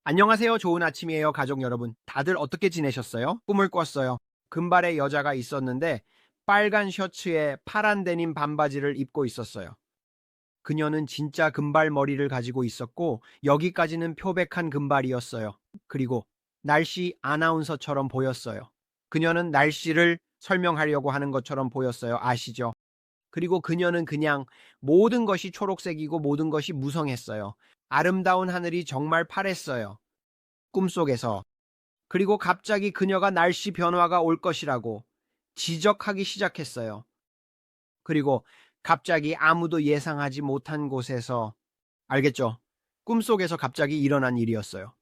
안녕하세요. 좋은 아침이에요, 가족 여러분. 다들 어떻게 지내셨어요? 꿈을 꿨어요. 금발의 여자가 있었는데 빨간 셔츠에 파란 데님 반바지를 입고 있었어요. 그녀는 진짜 금발 머리를 가지고 있었고 여기까지는 표백한 금발이었어요. 그리고 날씨 아나운서처럼 보였어요. 그녀는 날씨를 설명하려고 하는 것처럼 보였어요. 아시죠? 그리고 그녀는 그냥 모든 것이 초록색이고 모든 것이 무성했어요. 아름다운 하늘이 정말 파랬어요. 꿈속에서. 그리고 갑자기 그녀가 날씨 변화가 올 것이라고 지적하기 시작했어요. 그리고 갑자기 아무도 예상하지 못한 곳에서, 알겠죠? 꿈속에서 갑자기 일어난 일이었어요.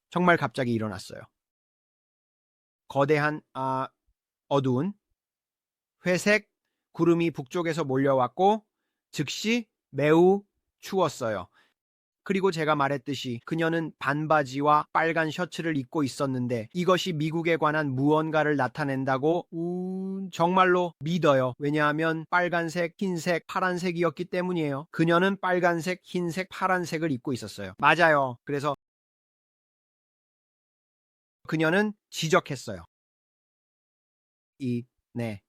정말 갑자기 일어났어요. 거대한 어두운 회색 구름이 북쪽에서 몰려왔고 즉시 매우 추웠어요. 그리고 제가 말했듯이 그녀는 반바지와 빨간 셔츠를 입고 있었는데 이것이 미국에 관한 무언가를 나타낸다고 정말로 믿어요. 왜냐하면 빨간색, 흰색, 파란색이었기 때문이에요. 그녀는 빨간색, 흰색, 파란색을 입고 있었어요. 맞아요. 그래서 그녀는 지적했어요. 네,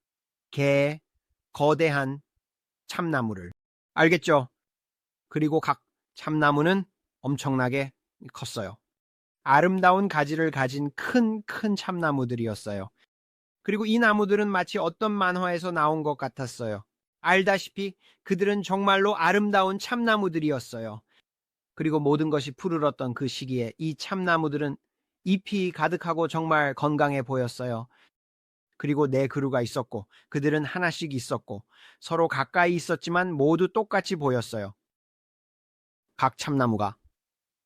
거대한 참나무를. 알겠죠? 그리고 각 참나무는 엄청나게 컸어요. 아름다운 가지를 가진 큰 참나무들이었어요. 그리고 이 나무들은 마치 어떤 만화에서 나온 것 같았어요. 알다시피 그들은 정말로 아름다운 참나무들이었어요. 그리고 모든 것이 푸르렀던 그 시기에 이 참나무들은 잎이 가득하고 정말 건강해 보였어요. 그리고 네 그루가 있었고 그들은 하나씩 있었고 서로 가까이 있었지만 모두 똑같이 보였어요. 각 참나무가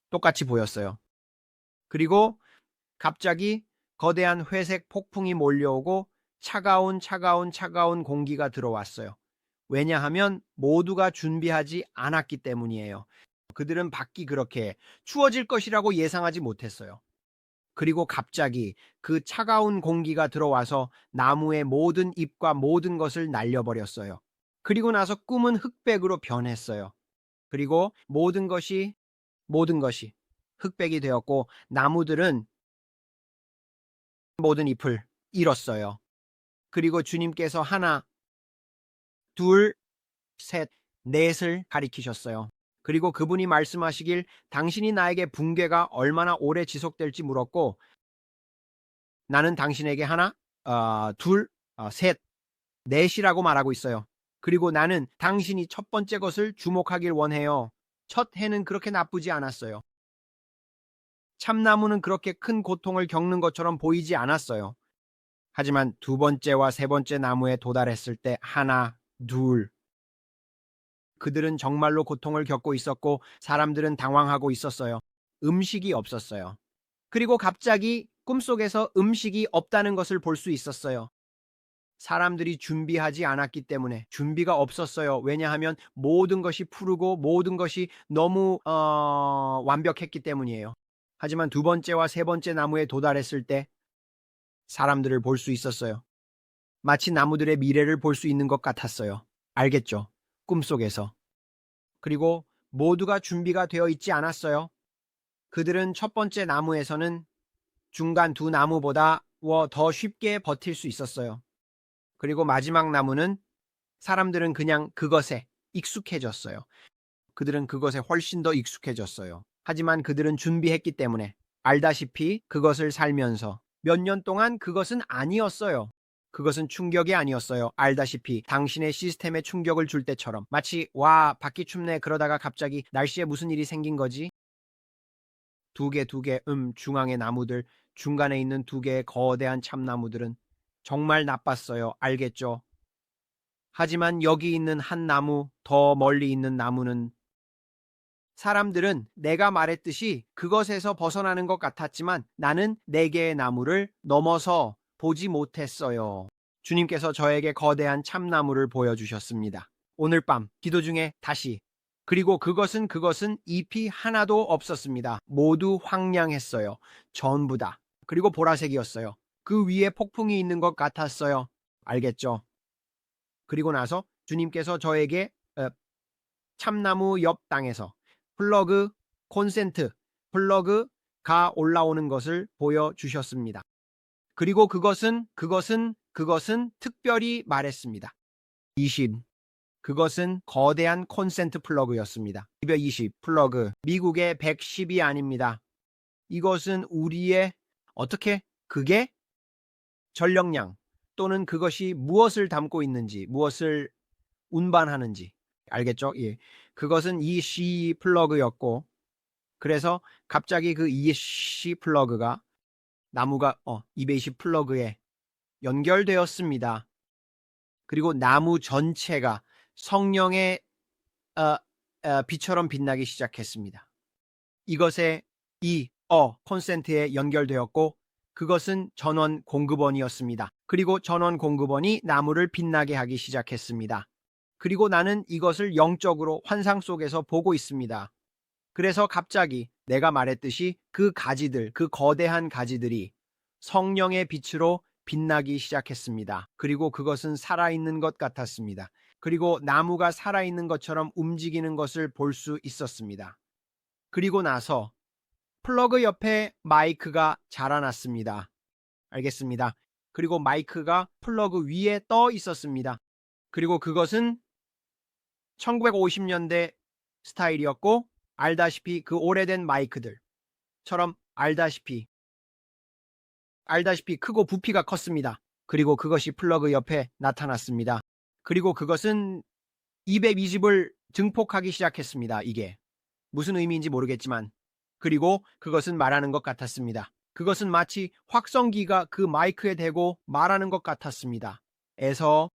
똑같이 보였어요. 그리고 갑자기 거대한 회색 폭풍이 몰려오고 차가운 공기가 들어왔어요. 왜냐하면 모두가 준비하지 않았기 때문이에요. 그들은 밖이 그렇게 추워질 것이라고 예상하지 못했어요. 그리고 갑자기 그 차가운 공기가 들어와서 나무의 모든 잎과 모든 것을 날려버렸어요. 그리고 나서 꿈은 흑백으로 변했어요. 그리고 모든 것이 흑백이 되었고 나무들은 모든 잎을 잃었어요. 그리고 주님께서 하나, 둘, 셋, 넷을 가리키셨어요. 그리고 그분이 말씀하시길 당신이 나에게 붕괴가 얼마나 오래 지속될지 물었고 나는 당신에게 하나, 둘, 셋, 넷이라고 말하고 있어요. 그리고 나는 당신이 첫 번째 것을 주목하길 원해요. 첫 해는 그렇게 나쁘지 않았어요. 참나무는 그렇게 큰 고통을 겪는 것처럼 보이지 않았어요. 하지만 두 번째와 세 번째 나무에 도달했을 때 하나, 둘. 그들은 정말로 고통을 겪고 있었고 사람들은 당황하고 있었어요. 음식이 없었어요. 그리고 갑자기 꿈속에서 음식이 없다는 것을 볼 수 있었어요. 사람들이 준비하지 않았기 때문에 준비가 없었어요. 왜냐하면 모든 것이 푸르고 모든 것이 너무 완벽했기 때문이에요. 하지만 두 번째와 세 번째 나무에 도달했을 때 사람들을 볼 수 있었어요. 마치 나무들의 미래를 볼 수 있는 것 같았어요. 알겠죠? 꿈속에서. 그리고 모두가 준비가 되어 있지 않았어요. 그들은 첫 번째 나무에서는 중간 두 나무보다 더 쉽게 버틸 수 있었어요. 그리고 마지막 나무는 사람들은 그냥 그것에 익숙해졌어요. 그들은 그것에 훨씬 더 익숙해졌어요. 하지만 그들은 준비했기 때문에 알다시피 그것을 살면서 몇 년 동안 그것은 아니었어요. 그것은 충격이 아니었어요. 알다시피 당신의 시스템에 충격을 줄 때처럼 마치 와 밖이 춥네 그러다가 갑자기 날씨에 무슨 일이 생긴 거지? 두 개 중앙의 나무들 중간에 있는 두 개의 거대한 참나무들은 정말 나빴어요. 알겠죠? 하지만 여기 있는 한 나무 더 멀리 있는 나무는 사람들은 내가 말했듯이 그것에서 벗어나는 것 같았지만 나는 네 개의 나무를 넘어서 보지 못했어요. 주님께서 저에게 거대한 참나무를 보여주셨습니다. 오늘 밤 기도 중에 다시 그리고 그것은 잎이 하나도 없었습니다. 모두 황량했어요. 전부 다. 그리고 보라색이었어요. 그 위에 폭풍이 있는 것 같았어요. 알겠죠? 그리고 나서 주님께서 저에게 참나무 옆 땅에서 플러그 콘센트, 플러그 올라오는 것을 보여주셨습니다. 그리고 그것은 특별히 말했습니다. 20. 그것은 거대한 콘센트 플러그였습니다. 220 플러그. 미국의 110이 아닙니다. 이것은 우리의 그게 전력량 또는 그것이 무엇을 담고 있는지, 무엇을 운반하는지 알겠죠? 예. 그것은 EC 플러그였고, 그래서 갑자기 그 EC 플러그가 나무가 220 플러그에 연결되었습니다. 그리고 나무 전체가 성령의 빛처럼 빛나기 시작했습니다. 이것에 콘센트에 연결되었고, 그것은 전원 공급원이었습니다. 그리고 전원 공급원이 나무를 빛나게 하기 시작했습니다. 그리고 나는 이것을 영적으로 환상 속에서 보고 있습니다. 그래서 갑자기 내가 말했듯이 그 가지들, 그 거대한 가지들이 성령의 빛으로 빛나기 시작했습니다. 그리고 그것은 살아있는 것 같았습니다. 그리고 나무가 살아있는 것처럼 움직이는 것을 볼 수 있었습니다. 그리고 나서 플러그 옆에 마이크가 자라났습니다. 알겠습니다. 그리고 마이크가 플러그 위에 떠 있었습니다. 그리고 그것은 1950년대 스타일이었고, 알다시피 그 오래된 마이크들처럼 알다시피 크고 부피가 컸습니다. 그리고 그것이 플러그 옆에 나타났습니다. 그리고 그것은 220을 증폭하기 시작했습니다. 이게 무슨 의미인지 모르겠지만, 그리고 그것은 말하는 것 같았습니다. 그것은 마치 확성기가 그 마이크에 대고 말하는 것 같았습니다. 에서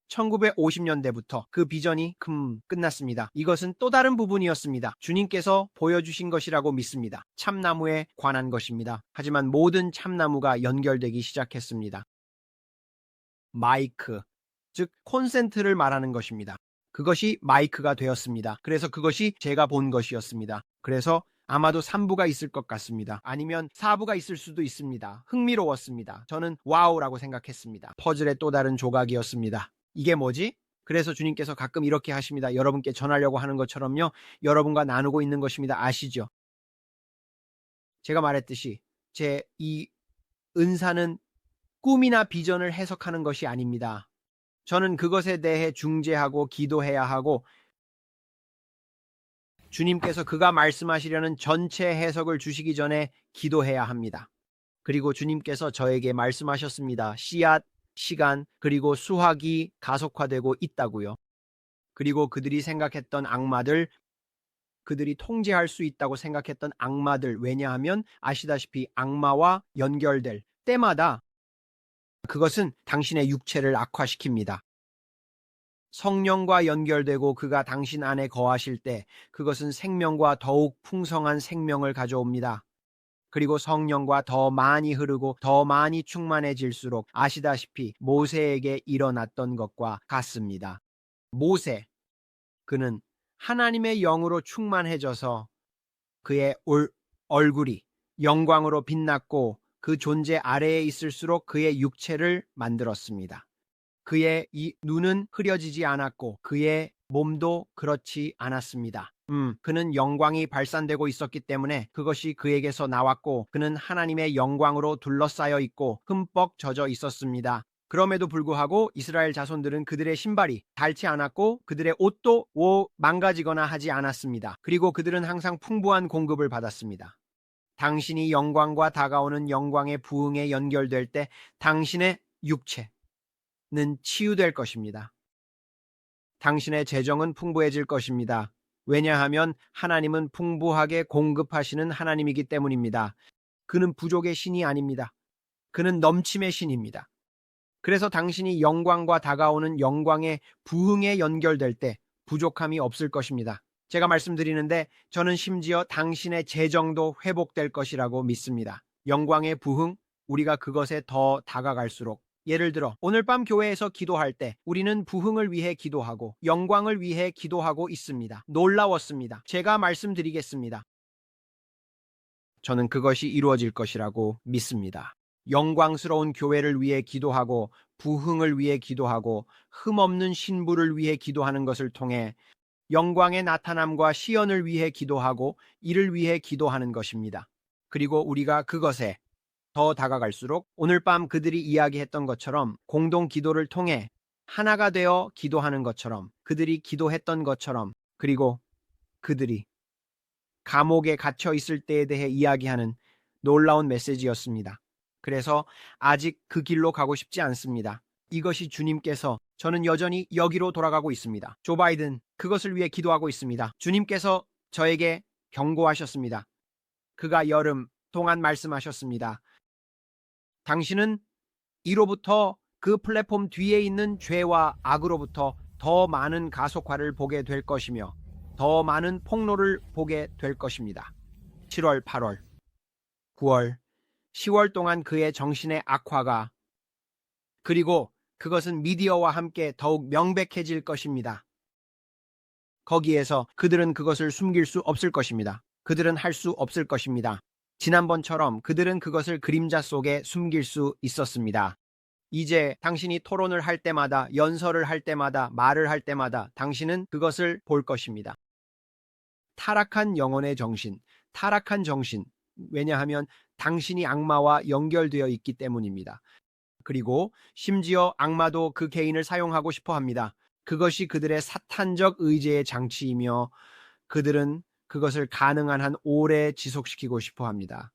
1950년대부터 그 비전이 끝났습니다. 이것은 또 다른 부분이었습니다. 주님께서 보여주신 것이라고 믿습니다. 참나무에 관한 것입니다. 하지만 모든 참나무가 연결되기 시작했습니다. 마이크, 즉 콘센트를 말하는 것입니다. 그것이 마이크가 되었습니다. 그래서 그것이 제가 본 것이었습니다. 그래서 아마도 3부가 있을 것 같습니다. 아니면 4부가 있을 수도 있습니다. 흥미로웠습니다. 저는 와우라고 생각했습니다. 퍼즐의 또 다른 조각이었습니다. 이게 뭐지? 그래서 주님께서 가끔 이렇게 하십니다. 여러분께 전하려고 하는 것처럼요. 여러분과 나누고 있는 것입니다. 아시죠? 제가 말했듯이 제 이 은사는 꿈이나 비전을 해석하는 것이 아닙니다. 저는 그것에 대해 중재하고 기도해야 하고, 주님께서 그가 말씀하시려는 전체 해석을 주시기 전에 기도해야 합니다. 그리고 주님께서 저에게 말씀하셨습니다. 씨앗, 시간, 그리고 수확이 가속화되고 있다고요. 그리고 그들이 생각했던 악마들, 그들이 통제할 수 있다고 생각했던 악마들, 왜냐하면 아시다시피 악마와 연결될 때마다 그것은 당신의 육체를 악화시킵니다. 성령과 연결되고 그가 당신 안에 거하실 때 그것은 생명과 더욱 풍성한 생명을 가져옵니다. 그리고 성령과 더 많이 흐르고 더 많이 충만해질수록 아시다시피 모세에게 일어났던 것과 같습니다. 모세, 그는 하나님의 영으로 충만해져서 그의 얼굴이 영광으로 빛났고 그 존재 아래에 있을수록 그의 육체를 만들었습니다. 그의 이 눈은 흐려지지 않았고 그의 몸도 그렇지 않았습니다. 그는 영광이 발산되고 있었기 때문에 그것이 그에게서 나왔고 그는 하나님의 영광으로 둘러싸여 있고 흠뻑 젖어 있었습니다. 그럼에도 불구하고 이스라엘 자손들은 그들의 신발이 닳지 않았고 그들의 옷도 망가지거나 하지 않았습니다. 그리고 그들은 항상 풍부한 공급을 받았습니다. 당신이 영광과 다가오는 영광의 부흥에 연결될 때 당신의 육체는 치유될 것입니다. 당신의 재정은 풍부해질 것입니다. 왜냐하면 하나님은 풍부하게 공급하시는 하나님이기 때문입니다. 그는 부족의 신이 아닙니다. 그는 넘침의 신입니다. 그래서 당신이 영광과 다가오는 영광의 부흥에 연결될 때 부족함이 없을 것입니다. 제가 말씀드리는데 저는 심지어 당신의 재정도 회복될 것이라고 믿습니다. 영광의 부흥, 우리가 그것에 더 다가갈수록, 예를 들어 오늘 밤 교회에서 기도할 때 우리는 부흥을 위해 기도하고 영광을 위해 기도하고 있습니다. 놀라웠습니다. 제가 말씀드리겠습니다. 저는 그것이 이루어질 것이라고 믿습니다. 영광스러운 교회를 위해 기도하고 부흥을 위해 기도하고 흠없는 신부를 위해 기도하는 것을 통해 영광의 나타남과 시연을 위해 기도하고 이를 위해 기도하는 것입니다. 그리고 우리가 그것에 더 다가갈수록 오늘 밤 그들이 이야기했던 것처럼 공동 기도를 통해 하나가 되어 기도하는 것처럼 그들이 기도했던 것처럼 그리고 그들이 감옥에 갇혀 있을 때에 대해 이야기하는 놀라운 메시지였습니다. 그래서 아직 그 길로 가고 싶지 않습니다. 이것이 주님께서 저는 여전히 여기로 돌아가고 있습니다. 조 바이든 그것을 위해 기도하고 있습니다. 주님께서 저에게 경고하셨습니다. 그가 여름 동안 말씀하셨습니다. 당신은 이로부터 그 플랫폼 뒤에 있는 죄와 악으로부터 더 많은 가속화를 보게 될 것이며 더 많은 폭로를 보게 될 것입니다. 7월, 8월, 9월, 10월 동안 그의 정신의 악화가 그리고 그것은 미디어와 함께 더욱 명백해질 것입니다. 거기에서 그들은 그것을 숨길 수 없을 것입니다. 그들은 할 수 없을 것입니다. 지난번처럼 그들은 그것을 그림자 속에 숨길 수 있었습니다. 이제 당신이 토론을 할 때마다, 연설을 할 때마다, 말을 할 때마다 당신은 그것을 볼 것입니다. 타락한 영혼의 정신, 타락한 정신. 왜냐하면 당신이 악마와 연결되어 있기 때문입니다. 그리고 심지어 악마도 그 개인을 사용하고 싶어 합니다. 그것이 그들의 사탄적 의제의 장치이며 그들은 그것을 가능한 한 오래 지속시키고 싶어 합니다.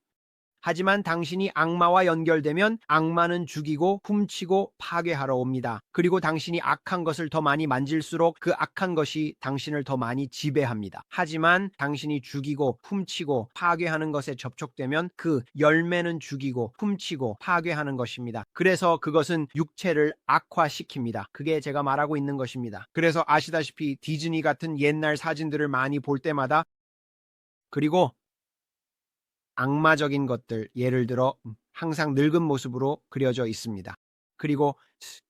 하지만 당신이 악마와 연결되면 악마는 죽이고 훔치고 파괴하러 옵니다. 그리고 당신이 악한 것을 더 많이 만질수록 그 악한 것이 당신을 더 많이 지배합니다. 하지만 당신이 죽이고 훔치고 파괴하는 것에 접촉되면 그 열매는 죽이고 훔치고 파괴하는 것입니다. 그래서 그것은 육체를 악화시킵니다. 그게 제가 말하고 있는 것입니다. 그래서 아시다시피 디즈니 같은 옛날 사진들을 많이 볼 때마다 그리고 악마적인 것들, 예를 들어 항상 늙은 모습으로 그려져 있습니다. 그리고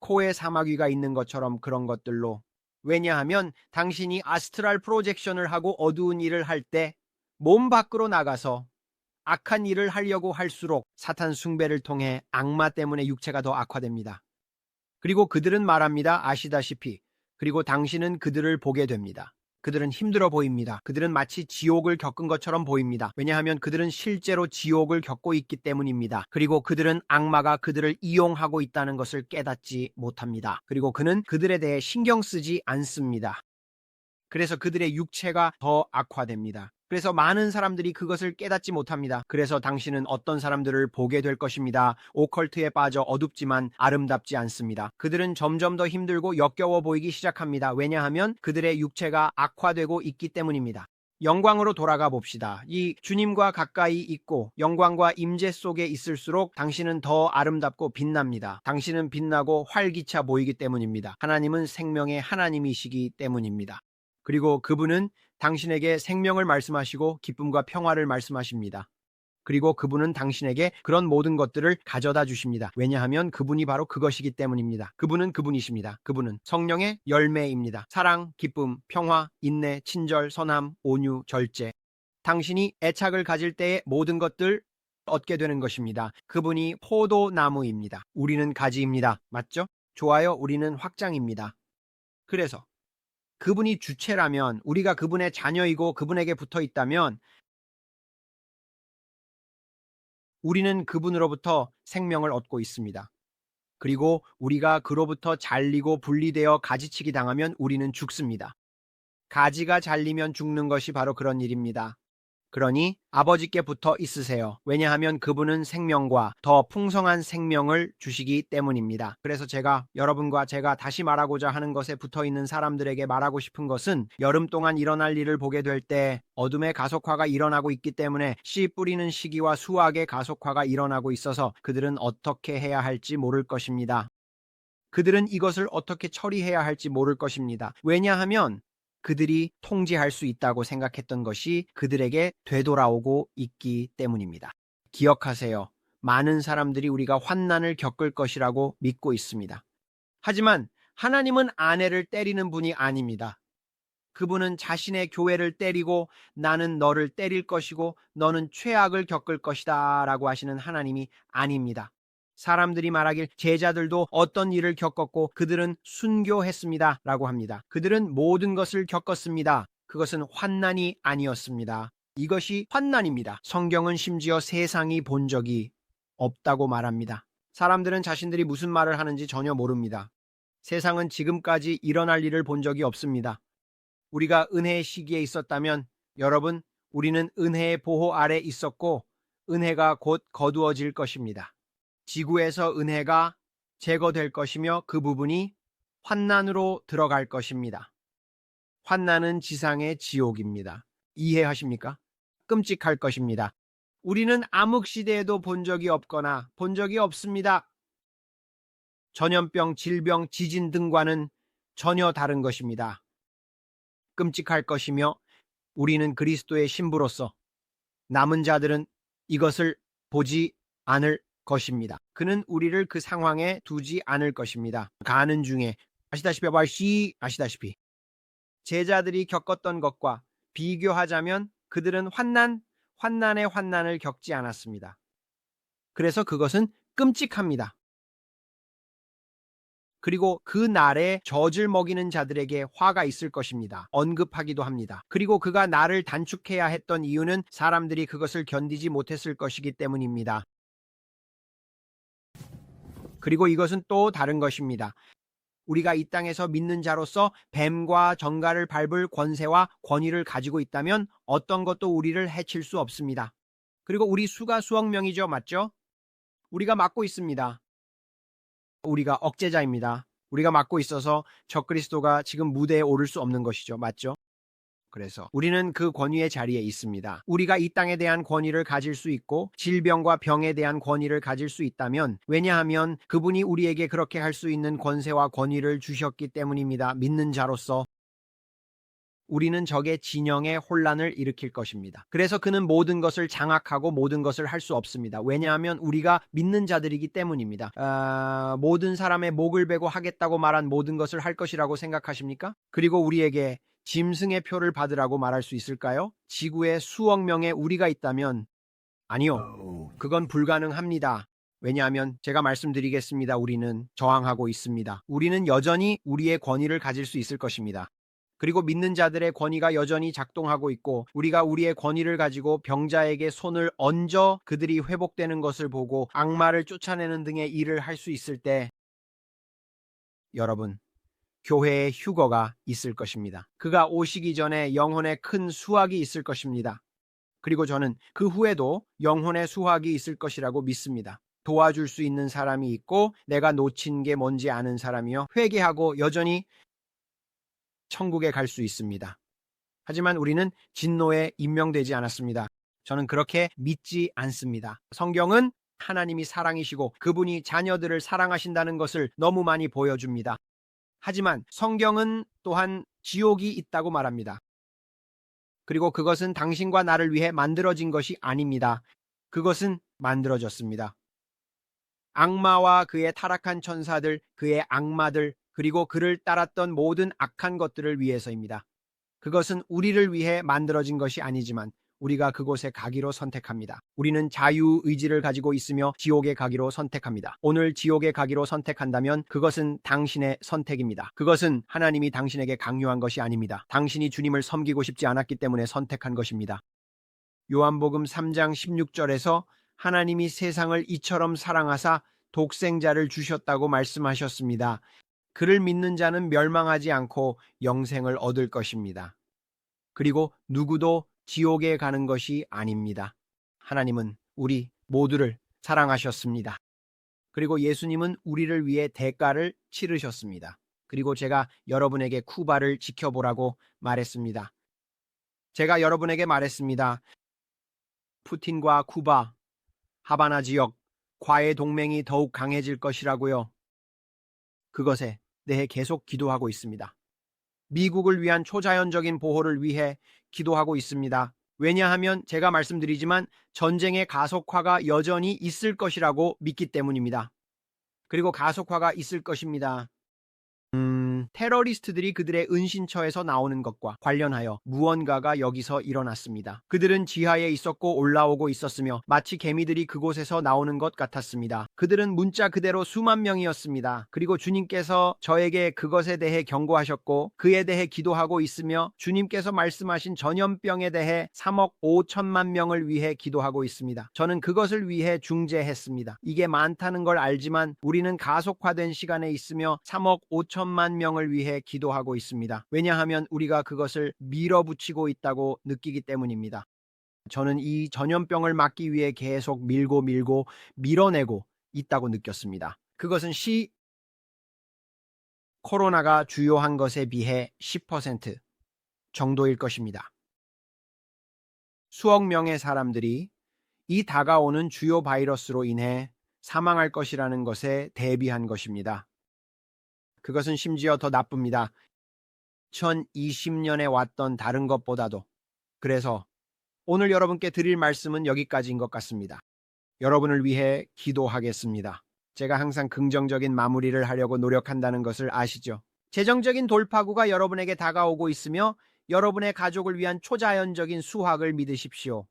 코에 사마귀가 있는 것처럼 그런 것들로. 왜냐하면 당신이 아스트랄 프로젝션을 하고 어두운 일을 할 때 몸 밖으로 나가서 악한 일을 하려고 할수록 사탄 숭배를 통해 악마 때문에 육체가 더 악화됩니다. 그리고 그들은 말합니다. 아시다시피. 그리고 당신은 그들을 보게 됩니다. 그들은 힘들어 보입니다. 그들은 마치 지옥을 겪은 것처럼 보입니다. 왜냐하면 그들은 실제로 지옥을 겪고 있기 때문입니다. 그리고 그들은 악마가 그들을 이용하고 있다는 것을 깨닫지 못합니다. 그리고 그는 그들에 대해 신경 쓰지 않습니다. 그래서 그들의 육체가 더 악화됩니다. 그래서 많은 사람들이 그것을 깨닫지 못합니다. 그래서 당신은 어떤 사람들을 보게 될 것입니다. 오컬트에 빠져 어둡지만 아름답지 않습니다. 그들은 점점 더 힘들고 역겨워 보이기 시작합니다. 왜냐하면 그들의 육체가 악화되고 있기 때문입니다. 영광으로 돌아가 봅시다. 이 주님과 가까이 있고 영광과 임재 속에 있을수록 당신은 더 아름답고 빛납니다. 당신은 빛나고 활기차 보이기 때문입니다. 하나님은 생명의 하나님이시기 때문입니다. 그리고 그분은 당신에게 생명을 말씀하시고 기쁨과 평화를 말씀하십니다. 그리고 그분은 당신에게 그런 모든 것들을 가져다 주십니다. 왜냐하면 그분이 바로 그것이기 때문입니다. 그분은 그분이십니다. 그분은 성령의 열매입니다. 사랑, 기쁨, 평화, 인내, 친절, 선함, 온유, 절제. 당신이 애착을 가질 때의 모든 것들 얻게 되는 것입니다. 그분이 포도나무입니다. 우리는 가지입니다. 맞죠? 좋아요. 우리는 확장입니다. 그래서 그분이 주체라면, 우리가 그분의 자녀이고 그분에게 붙어 있다면 우리는 그분으로부터 생명을 얻고 있습니다. 그리고 우리가 그로부터 잘리고 분리되어 가지치기 당하면 우리는 죽습니다. 가지가 잘리면 죽는 것이 바로 그런 일입니다. 그러니 아버지께 붙어 있으세요. 왜냐하면 그분은 생명과 더 풍성한 생명을 주시기 때문입니다. 그래서 제가 여러분과 제가 다시 말하고자 하는 것에 붙어 있는 사람들에게 말하고 싶은 것은 여름 동안 일어날 일을 보게 될 때 어둠의 가속화가 일어나고 있기 때문에 씨 뿌리는 시기와 수확의 가속화가 일어나고 있어서 그들은 어떻게 해야 할지 모를 것입니다. 그들은 이것을 어떻게 처리해야 할지 모를 것입니다. 왜냐하면 그들이 통제할 수 있다고 생각했던 것이 그들에게 되돌아오고 있기 때문입니다. 기억하세요. 많은 사람들이 우리가 환난을 겪을 것이라고 믿고 있습니다. 하지만 하나님은 아내를 때리는 분이 아닙니다. 그분은 자신의 교회를 때리고 나는 너를 때릴 것이고 너는 최악을 겪을 것이다 라고 하시는 하나님이 아닙니다. 사람들이 말하길 제자들도 어떤 일을 겪었고 그들은 순교했습니다 라고 합니다. 그들은 모든 것을 겪었습니다. 그것은 환난이 아니었습니다. 이것이 환난입니다. 성경은 심지어 세상이 본 적이 없다고 말합니다. 사람들은 자신들이 무슨 말을 하는지 전혀 모릅니다. 세상은 지금까지 일어날 일을 본 적이 없습니다. 우리가 은혜의 시기에 있었다면 여러분, 우리는 은혜의 보호 아래 있었고 은혜가 곧 거두어질 것입니다. 지구에서 은혜가 제거될 것이며 그 부분이 환난으로 들어갈 것입니다. 환난은 지상의 지옥입니다. 이해하십니까? 끔찍할 것입니다. 우리는 암흑시대에도 본 적이 없거나 본 적이 없습니다. 전염병, 질병, 지진 등과는 전혀 다른 것입니다. 끔찍할 것이며 우리는 그리스도의 신부로서 남은 자들은 이것을 보지 않을 것입니다. 그는 우리를 그 상황에 두지 않을 것입니다. 가는 중에 아시다시피 제자들이 겪었던 것과 비교하자면 그들은 환난의 환난을 겪지 않았습니다. 그래서 그것은 끔찍합니다. 그리고 그 날에 젖을 먹이는 자들에게 화가 있을 것입니다. 언급하기도 합니다. 그리고 그가 나를 단축해야 했던 이유는 사람들이 그것을 견디지 못했을 것이기 때문입니다. 그리고 이것은 또 다른 것입니다. 우리가 이 땅에서 믿는 자로서 뱀과 정갈을 밟을 권세와 권위를 가지고 있다면 어떤 것도 우리를 해칠 수 없습니다. 그리고 우리 수가 수억 명이죠. 맞죠? 우리가 맡고 있습니다. 우리가 억제자입니다. 우리가 맡고 있어서 적그리스도가 지금 무대에 오를 수 없는 것이죠. 맞죠? 그래서 우리는 그 권위의 자리에 있습니다. 우리가 이 땅에 대한 권위를 가질 수 있고 질병과 병에 대한 권위를 가질 수 있다면 왜냐하면 그분이 우리에게 그렇게 할 수 있는 권세와 권위를 주셨기 때문입니다. 믿는 자로서 우리는 적의 진영에 혼란을 일으킬 것입니다. 그래서 그는 모든 것을 장악하고 모든 것을 할 수 없습니다. 왜냐하면 우리가 믿는 자들이기 때문입니다. 모든 사람의 목을 베고 하겠다고 말한 모든 것을 할 것이라고 생각하십니까? 그리고 우리에게 짐승의 표를 받으라고 말할 수 있을까요? 지구에 수억 명의 우리가 있다면 아니요. 그건 불가능합니다. 왜냐하면 제가 말씀드리겠습니다. 우리는 저항하고 있습니다. 우리는 여전히 우리의 권위를 가질 수 있을 것입니다. 그리고 믿는 자들의 권위가 여전히 작동하고 있고 우리가 우리의 권위를 가지고 병자에게 손을 얹어 그들이 회복되는 것을 보고 악마를 쫓아내는 등의 일을 할 수 있을 때 여러분, 교회에 휴거가 있을 것입니다. 그가 오시기 전에 영혼에 큰 수확이 있을 것입니다. 그리고 저는 그 후에도 영혼의 수확이 있을 것이라고 믿습니다. 도와줄 수 있는 사람이 있고 내가 놓친 게 뭔지 아는 사람이요. 회개하고 여전히 천국에 갈 수 있습니다. 하지만 우리는 진노에 임명되지 않았습니다. 저는 그렇게 믿지 않습니다. 성경은 하나님이 사랑이시고 그분이 자녀들을 사랑하신다는 것을 너무 많이 보여줍니다. 하지만 성경은 또한 지옥이 있다고 말합니다. 그리고 그것은 당신과 나를 위해 만들어진 것이 아닙니다. 그것은 만들어졌습니다. 악마와 그의 타락한 천사들, 그의 악마들, 그리고 그를 따랐던 모든 악한 것들을 위해서입니다. 그것은 우리를 위해 만들어진 것이 아니지만 우리가 그곳에 가기로 선택합니다. 우리는 자유의지를 가지고 있으며 지옥에 가기로 선택합니다. 오늘 지옥에 가기로 선택한다면 그것은 당신의 선택입니다. 그것은 하나님이 당신에게 강요한 것이 아닙니다. 당신이 주님을 섬기고 싶지 않았기 때문에 선택한 것입니다. 요한복음 3장 16절에서 하나님이 세상을 이처럼 사랑하사 독생자를 주셨다고 말씀하셨습니다. 그를 믿는 자는 멸망하지 않고 영생을 얻을 것입니다. 그리고 누구도 지옥에 가는 것이 아닙니다. 하나님은 우리 모두를 사랑하셨습니다. 그리고 예수님은 우리를 위해 대가를 치르셨습니다. 그리고 제가 여러분에게 쿠바를 지켜보라고 말했습니다. 제가 여러분에게 말했습니다. 푸틴과 쿠바, 하바나 지역, 과의 동맹이 더욱 강해질 것이라고요. 그것에 대해 계속 기도하고 있습니다. 미국을 위한 초자연적인 보호를 위해 기도하고 있습니다. 왜냐하면 제가 말씀드리지만 전쟁의 가속화가 여전히 있을 것이라고 믿기 때문입니다. 그리고 가속화가 있을 것입니다. 테러리스트들이 그들의 은신처에서 나오는 것과 관련하여 무언가가 여기서 일어났습니다. 그들은 지하에 있었고 올라오고 있었으며 마치 개미들이 그곳에서 나오는 것 같았습니다. 그들은 문자 그대로 수만 명이었습니다. 그리고 주님께서 저에게 그것에 대해 경고하셨고 그에 대해 기도하고 있으며 주님께서 말씀하신 전염병에 대해 3억 5천만 명을 위해 기도하고 있습니다. 저는 그것을 위해 중재했습니다. 이게 많다는 걸 알지만 우리는 가속화된 시간에 있으며 3억 5천만 명을 위해 기도하고 있습니다. 왜냐하면 우리가 그것을 밀어붙이고 있다고 느끼기 때문입니다. 저는 이 전염병을 막기 위해 계속 밀고 밀어내고 있다고 느꼈습니다. 그것은 코로나가 주요한 것에 비해 10% 정도일 것입니다. 수억 명의 사람들이 이 다가오는 주요 바이러스로 인해 사망할 것이라는 것에 대비한 것입니다. 그것은 심지어 더 나쁩니다. 2020년에 왔던 다른 것보다도. 그래서 오늘 여러분께 드릴 말씀은 여기까지인 것 같습니다. 여러분을 위해 기도하겠습니다. 제가 항상 긍정적인 마무리를 하려고 노력한다는 것을 아시죠? 재정적인 돌파구가 여러분에게 다가오고 있으며 여러분의 가족을 위한 초자연적인 수확을 믿으십시오.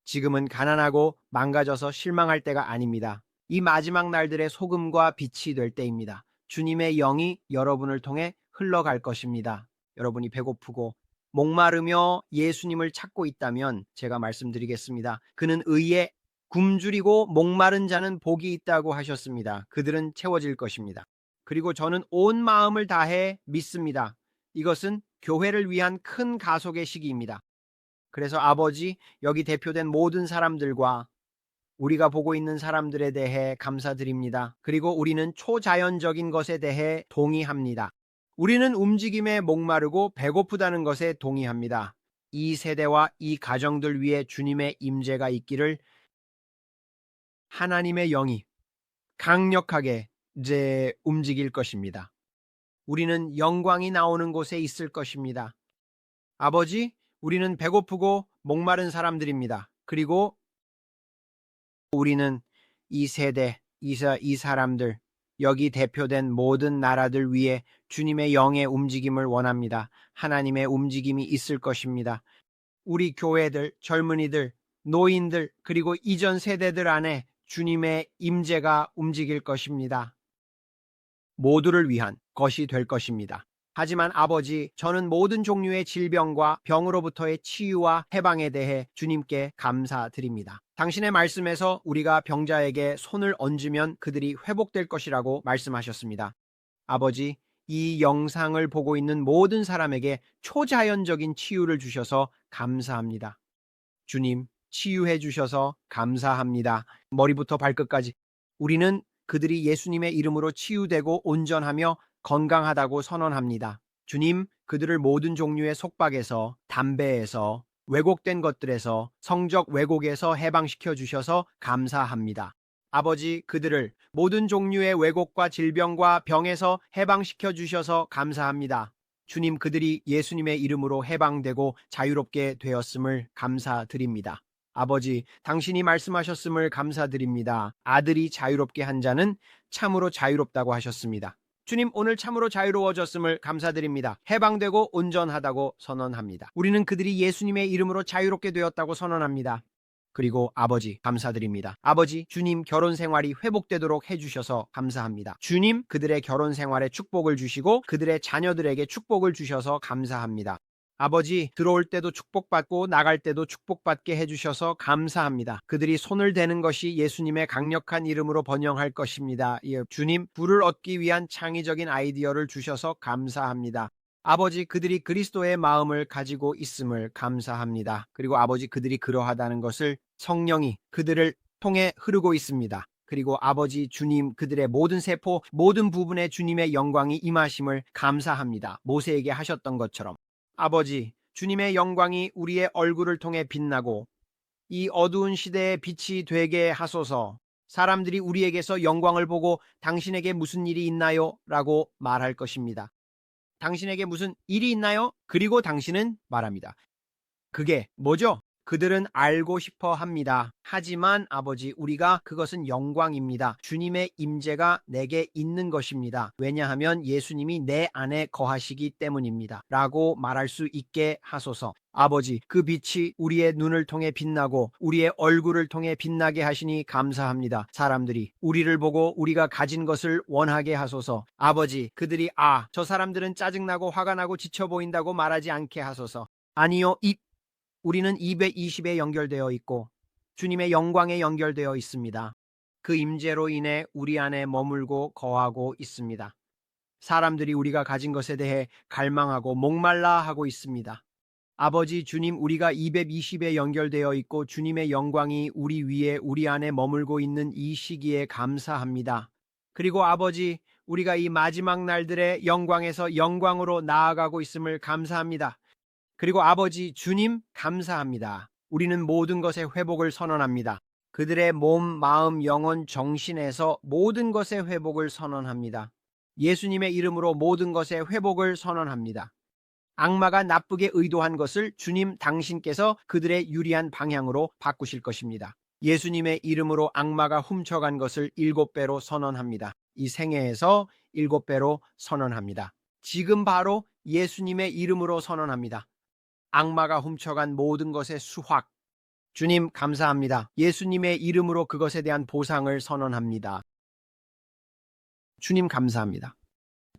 지금은 가난하고 망가져서 실망할 때가 아닙니다. 이 마지막 날들의 소금과 빛이 될 때입니다. 주님의 영이 여러분을 통해 흘러갈 것입니다. 여러분이 배고프고 목마르며 예수님을 찾고 있다면 제가 말씀드리겠습니다. 그는 의에 굶주리고 목마른 자는 복이 있다고 하셨습니다. 그들은 채워질 것입니다. 그리고 저는 온 마음을 다해 믿습니다. 이것은 교회를 위한 큰 가속의 시기입니다. 그래서 아버지, 여기 대표된 모든 사람들과 우리가 보고 있는 사람들에 대해 감사드립니다. 그리고 우리는 초자연적인 것에 대해 동의합니다. 우리는 움직임에 목마르고 배고프다는 것에 동의합니다. 이 세대와 이 가정들 위해 주님의 임재가 있기를 하나님의 영이 강력하게 이제 움직일 것입니다. 우리는 영광이 나오는 곳에 있을 것입니다. 아버지, 우리는 배고프고 목마른 사람들입니다. 그리고 우리는 이 세대, 이 사람들, 여기 대표된 모든 나라들 위해 주님의 영의 움직임을 원합니다. 하나님의 움직임이 있을 것입니다. 우리 교회들, 젊은이들, 노인들, 그리고 이전 세대들 안에 주님의 임재가 움직일 것입니다. 모두를 위한 것이 될 것입니다. 하지만 아버지, 저는 모든 종류의 질병과 병으로부터의 치유와 해방에 대해 주님께 감사드립니다. 당신의 말씀에서 우리가 병자에게 손을 얹으면 그들이 회복될 것이라고 말씀하셨습니다. 아버지, 이 영상을 보고 있는 모든 사람에게 초자연적인 치유를 주셔서 감사합니다. 주님, 치유해 주셔서 감사합니다. 머리부터 발끝까지. 우리는 그들이 예수님의 이름으로 치유되고 온전하며 건강하다고 선언합니다. 주님, 그들을 모든 종류의 속박에서, 담배에서, 왜곡된 것들에서, 성적 왜곡에서 해방시켜 주셔서 감사합니다. 아버지, 그들을 모든 종류의 왜곡과 질병과 병에서 해방시켜 주셔서 감사합니다. 주님, 그들이 예수님의 이름으로 해방되고 자유롭게 되었음을 감사드립니다. 아버지, 당신이 말씀하셨음을 감사드립니다. 아들이 자유롭게 한 자는 참으로 자유롭다고 하셨습니다. 주님, 오늘 참으로 자유로워졌음을 감사드립니다. 해방되고 온전하다고 선언합니다. 우리는 그들이 예수님의 이름으로 자유롭게 되었다고 선언합니다. 그리고 아버지, 감사드립니다. 아버지, 주님 결혼 생활이 회복되도록 해주셔서 감사합니다. 주님, 그들의 결혼 생활에 축복을 주시고 그들의 자녀들에게 축복을 주셔서 감사합니다. 아버지, 들어올 때도 축복받고 나갈 때도 축복받게 해주셔서 감사합니다. 그들이 손을 대는 것이 예수님의 강력한 이름으로 번영할 것입니다. 주님, 부를 얻기 위한 창의적인 아이디어를 주셔서 감사합니다. 아버지, 그들이 그리스도의 마음을 가지고 있음을 감사합니다. 그리고 아버지, 그들이 그러하다는 것을 성령이 그들을 통해 흐르고 있습니다. 그리고 아버지, 주님, 그들의 모든 세포, 모든 부분에 주님의 영광이 임하심을 감사합니다. 모세에게 하셨던 것처럼. 아버지, 주님의 영광이 우리의 얼굴을 통해 빛나고 이 어두운 시대의 빛이 되게 하소서. 사람들이 우리에게서 영광을 보고 당신에게 무슨 일이 있나요? 라고 말할 것입니다. 당신에게 무슨 일이 있나요? 그리고 당신은 말합니다. 그게 뭐죠? 그들은 알고 싶어 합니다. 하지만 아버지, 우리가 그것은 영광입니다. 주님의 임재가 내게 있는 것입니다. 왜냐하면 예수님이 내 안에 거하시기 때문입니다. 라고 말할 수 있게 하소서. 아버지, 그 빛이 우리의 눈을 통해 빛나고 우리의 얼굴을 통해 빛나게 하시니 감사합니다. 사람들이 우리를 보고 우리가 가진 것을 원하게 하소서. 아버지, 그들이 저 사람들은 짜증나고 화가 나고 지쳐 보인다고 말하지 않게 하소서. 아니요, 우리는 220에 연결되어 있고 주님의 영광에 연결되어 있습니다. 그 임재로 인해 우리 안에 머물고 거하고 있습니다. 사람들이 우리가 가진 것에 대해 갈망하고 목말라 하고 있습니다. 아버지 주님, 우리가 220에 연결되어 있고 주님의 영광이 우리 위에 우리 안에 머물고 있는 이 시기에 감사합니다. 그리고 아버지, 우리가 이 마지막 날들의 영광에서 영광으로 나아가고 있음을 감사합니다. 그리고 아버지 주님, 감사합니다. 우리는 모든 것의 회복을 선언합니다. 그들의 몸, 마음, 영혼, 정신에서 모든 것의 회복을 선언합니다. 예수님의 이름으로 모든 것의 회복을 선언합니다. 악마가 나쁘게 의도한 것을 주님 당신께서 그들의 유리한 방향으로 바꾸실 것입니다. 예수님의 이름으로 악마가 훔쳐간 것을 7배로 선언합니다. 이 생애에서 7배로 선언합니다. 지금 바로 예수님의 이름으로 선언합니다. 악마가 훔쳐간 모든 것의 수확, 주님 감사합니다. 예수님의 이름으로 그것에 대한 보상을 선언합니다. 주님 감사합니다.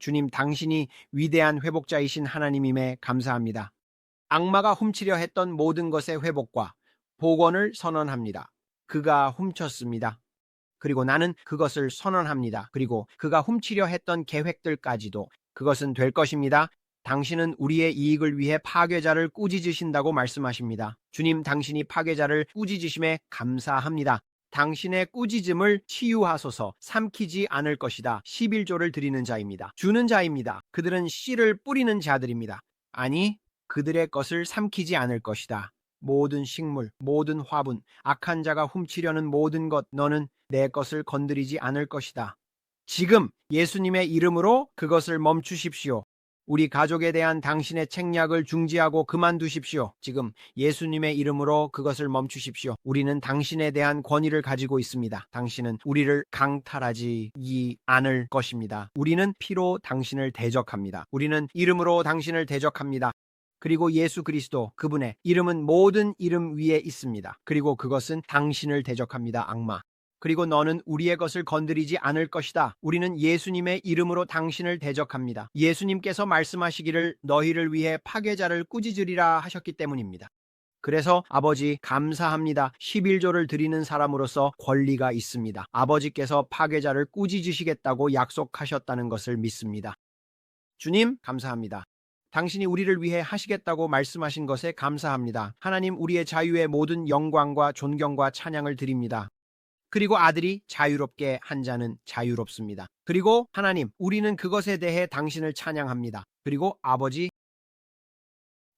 주님, 당신이 위대한 회복자이신 하나님임에 감사합니다. 악마가 훔치려 했던 모든 것의 회복과 복원을 선언합니다. 그가 훔쳤습니다. 그리고 나는 그것을 선언합니다. 그리고 그가 훔치려 했던 계획들까지도 그것은 될 것입니다. 당신은 우리의 이익을 위해 파괴자를 꾸짖으신다고 말씀하십니다. 주님, 당신이 파괴자를 꾸짖으심에 감사합니다. 당신의 꾸짖음을 치유하소서. 삼키지 않을 것이다. 11조를 드리는 자입니다. 주는 자입니다. 그들은 씨를 뿌리는 자들입니다. 아니, 그들의 것을 삼키지 않을 것이다. 모든 식물, 모든 화분, 악한 자가 훔치려는 모든 것, 너는 내 것을 건드리지 않을 것이다. 지금 예수님의 이름으로 그것을 멈추십시오. 우리 가족에 대한 당신의 책략을 중지하고 그만두십시오. 지금 예수님의 이름으로 그것을 멈추십시오. 우리는 당신에 대한 권위를 가지고 있습니다. 당신은 우리를 강탈하지 않을 것입니다. 우리는 피로 당신을 대적합니다. 우리는 이름으로 당신을 대적합니다. 그리고 예수 그리스도, 그분의 이름은 모든 이름 위에 있습니다. 그리고 그것은 당신을 대적합니다. 악마. 그리고 너는 우리의 것을 건드리지 않을 것이다. 우리는 예수님의 이름으로 당신을 대적합니다. 예수님께서 말씀하시기를 너희를 위해 파괴자를 꾸짖으리라 하셨기 때문입니다. 그래서 아버지 감사합니다. 11조를 드리는 사람으로서 권리가 있습니다. 아버지께서 파괴자를 꾸짖으시겠다고 약속하셨다는 것을 믿습니다. 주님 감사합니다. 당신이 우리를 위해 하시겠다고 말씀하신 것에 감사합니다. 하나님, 우리의 자유의 모든 영광과 존경과 찬양을 드립니다. 그리고 아들이 자유롭게 한 자는 자유롭습니다. 그리고 하나님, 우리는 그것에 대해 당신을 찬양합니다. 그리고 아버지,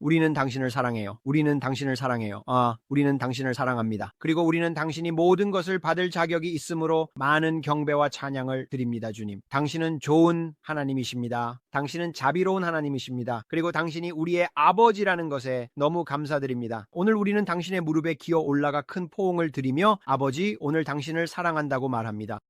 우리는 당신을 사랑해요. 우리는 당신을 사랑해요. 우리는 당신을 사랑합니다. 그리고 우리는 당신이 모든 것을 받을 자격이 있으므로 많은 경배와 찬양을 드립니다. 주님, 당신은 좋은 하나님이십니다. 당신은 자비로운 하나님이십니다. 그리고 당신이 우리의 아버지라는 것에 너무 감사드립니다. 오늘 우리는 당신의 무릎에 기어 올라가 큰 포옹을 드리며 아버지, 오늘 당신을 사랑한다고 말합니다.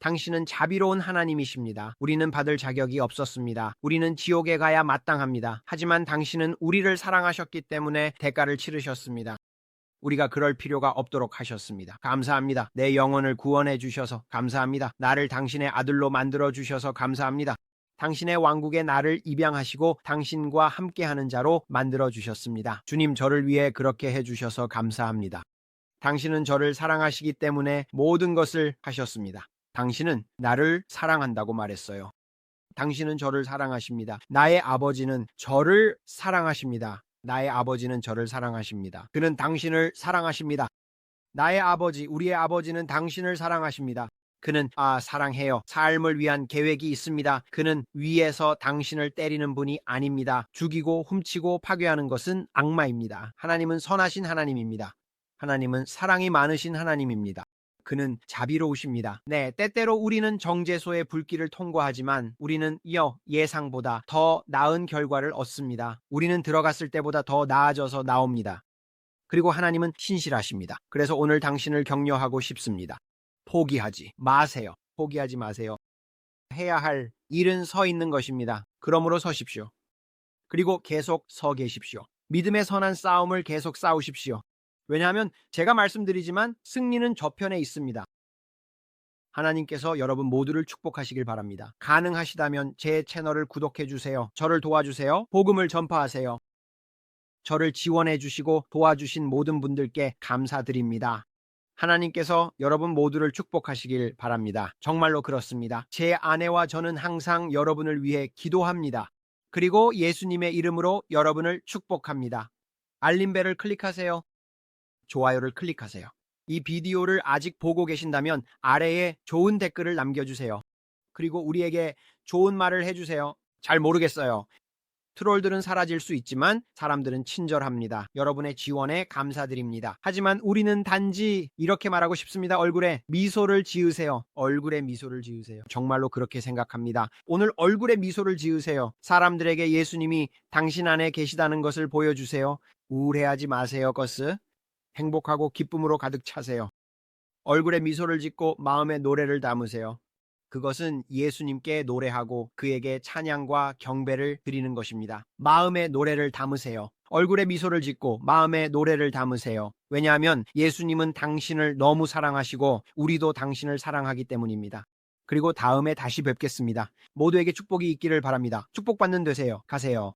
당신은 자비로운 하나님이십니다. 우리는 받을 자격이 없었습니다. 우리는 지옥에 가야 마땅합니다. 하지만 당신은 우리를 사랑하셨기 때문에 대가를 치르셨습니다. 우리가 그럴 필요가 없도록 하셨습니다. 감사합니다. 내 영혼을 구원해 주셔서 감사합니다. 나를 당신의 아들로 만들어 주셔서 감사합니다. 당신의 왕국에 나를 입양하시고 당신과 함께하는 자로 만들어 주셨습니다. 주님, 저를 위해 그렇게 해주셔서 감사합니다. 당신은 저를 사랑하시기 때문에 모든 것을 하셨습니다. 당신은 나를 사랑한다고 말했어요. 당신은 저를 사랑하십니다. 나의 아버지는 저를 사랑하십니다. 나의 아버지는 저를 사랑하십니다. 그는 당신을 사랑하십니다. 나의 아버지, 우리의 아버지는 당신을 사랑하십니다. 그는 사랑해요. 삶을 위한 계획이 있습니다. 그는 위에서 당신을 때리는 분이 아닙니다. 죽이고 훔치고 파괴하는 것은 악마입니다. 하나님은 선하신 하나님입니다. 하나님은 사랑이 많으신 하나님입니다. 그는 자비로우십니다. 네, 때때로 우리는 정죄소의 불길을 통과하지만 우리는 예상보다 더 나은 결과를 얻습니다. 우리는 들어갔을 때보다 더 나아져서 나옵니다. 그리고 하나님은 신실하십니다. 그래서 오늘 당신을 격려하고 싶습니다. 포기하지 마세요. 포기하지 마세요. 해야 할 일은 서 있는 것입니다. 그러므로 서십시오. 그리고 계속 서 계십시오. 믿음의 선한 싸움을 계속 싸우십시오. 왜냐하면 제가 말씀드리지만 승리는 저편에 있습니다. 하나님께서 여러분 모두를 축복하시길 바랍니다. 가능하시다면 제 채널을 구독해 주세요. 저를 도와주세요. 복음을 전파하세요. 저를 지원해 주시고 도와주신 모든 분들께 감사드립니다. 하나님께서 여러분 모두를 축복하시길 바랍니다. 정말로 그렇습니다. 제 아내와 저는 항상 여러분을 위해 기도합니다. 그리고 예수님의 이름으로 여러분을 축복합니다. 알림벨을 클릭하세요. 좋아요를 클릭하세요. 이 비디오를 아직 보고 계신다면 아래에 좋은 댓글을 남겨주세요. 그리고 우리에게 좋은 말을 해주세요. 잘 모르겠어요. 트롤들은 사라질 수 있지만 사람들은 친절합니다. 여러분의 지원에 감사드립니다. 하지만 우리는 단지 이렇게 말하고 싶습니다. 얼굴에 미소를 지으세요. 얼굴에 미소를 지으세요. 정말로 그렇게 생각합니다. 오늘 얼굴에 미소를 지으세요. 사람들에게 예수님이 당신 안에 계시다는 것을 보여주세요. 우울해하지 마세요, 거스. 행복하고 기쁨으로 가득 차세요. 얼굴에 미소를 짓고 마음에 노래를 담으세요. 그것은 예수님께 노래하고 그에게 찬양과 경배를 드리는 것입니다. 마음에 노래를 담으세요. 얼굴에 미소를 짓고 마음에 노래를 담으세요. 왜냐하면 예수님은 당신을 너무 사랑하시고 우리도 당신을 사랑하기 때문입니다. 그리고 다음에 다시 뵙겠습니다. 모두에게 축복이 있기를 바랍니다. 축복받는 되세요. 가세요.